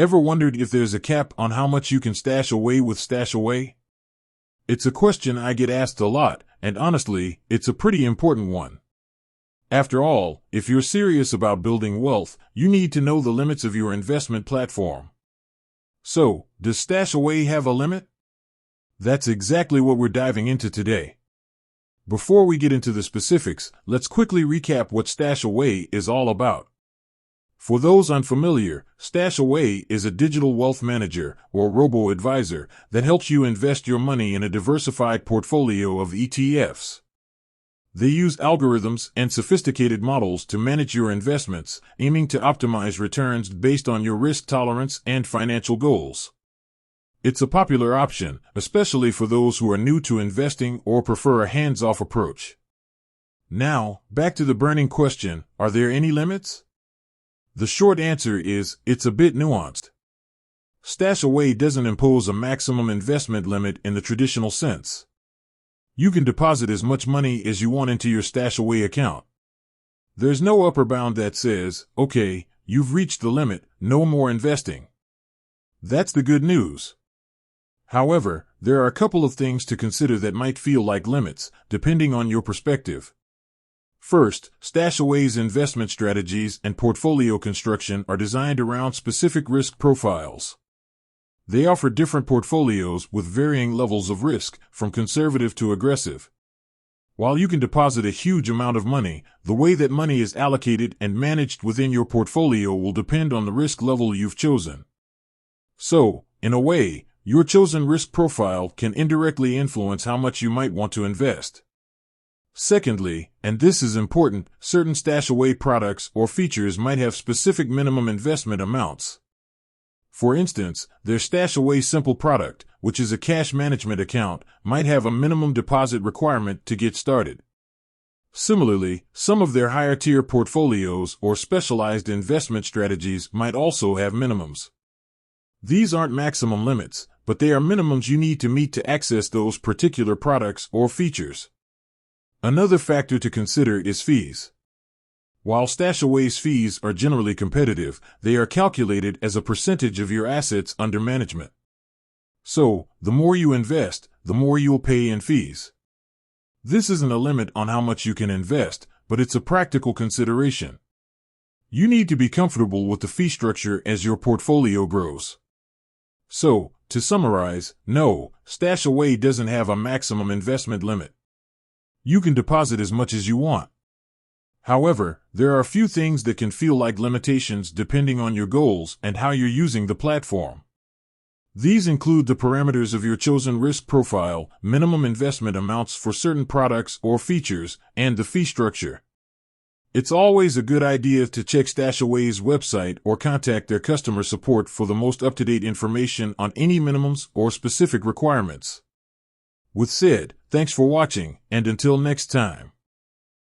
Ever wondered if there's a cap on how much you can stash away with Stashaway? It's a question I get asked a lot, and honestly, it's a pretty important one. After all, if you're serious about building wealth, you need to know the limits of your investment platform. So, does Stashaway have a limit? That's exactly what we're diving into today. Before we get into the specifics, let's quickly recap what Stashaway is all about. For those unfamiliar, Stashaway is a digital wealth manager, or robo-advisor, that helps you invest your money in a diversified portfolio of ETFs. They use algorithms and sophisticated models to manage your investments, aiming to optimize returns based on your risk tolerance and financial goals. It's a popular option, especially for those who are new to investing or prefer a hands-off approach. Now, back to the burning question, are there any limits? The short answer is, it's a bit nuanced. Stashaway doesn't impose a maximum investment limit in the traditional sense. You can deposit as much money as you want into your Stashaway account. There's no upper bound that says, okay, you've reached the limit, no more investing. That's the good news. However, there are a couple of things to consider that might feel like limits, depending on your perspective. First, Stashaway's investment strategies and portfolio construction are designed around specific risk profiles. They offer different portfolios with varying levels of risk, from conservative to aggressive. While you can deposit a huge amount of money, the way that money is allocated and managed within your portfolio will depend on the risk level you've chosen. So, in a way, your chosen risk profile can indirectly influence how much you might want to invest. Secondly, and this is important, certain Stashaway products or features might have specific minimum investment amounts. For instance, their Stashaway Simple product, which is a cash management account, might have a minimum deposit requirement to get started. Similarly, some of their higher-tier portfolios or specialized investment strategies might also have minimums. These aren't maximum limits, but they are minimums you need to meet to access those particular products or features. Another factor to consider is fees. While Stashaway's fees are generally competitive, they are calculated as a percentage of your assets under management. So, the more you invest, the more you'll pay in fees. This isn't a limit on how much you can invest, but it's a practical consideration. You need to be comfortable with the fee structure as your portfolio grows. So, to summarize, no, Stashaway doesn't have a maximum investment limit. You can deposit as much as you want. However, there are a few things that can feel like limitations depending on your goals and how you're using the platform. These include the parameters of your chosen risk profile, minimum investment amounts for certain products or features, and the fee structure. It's always a good idea to check Stashaway's website or contact their customer support for the most up-to-date information on any minimums or specific requirements. With said, thanks for watching, and until next time.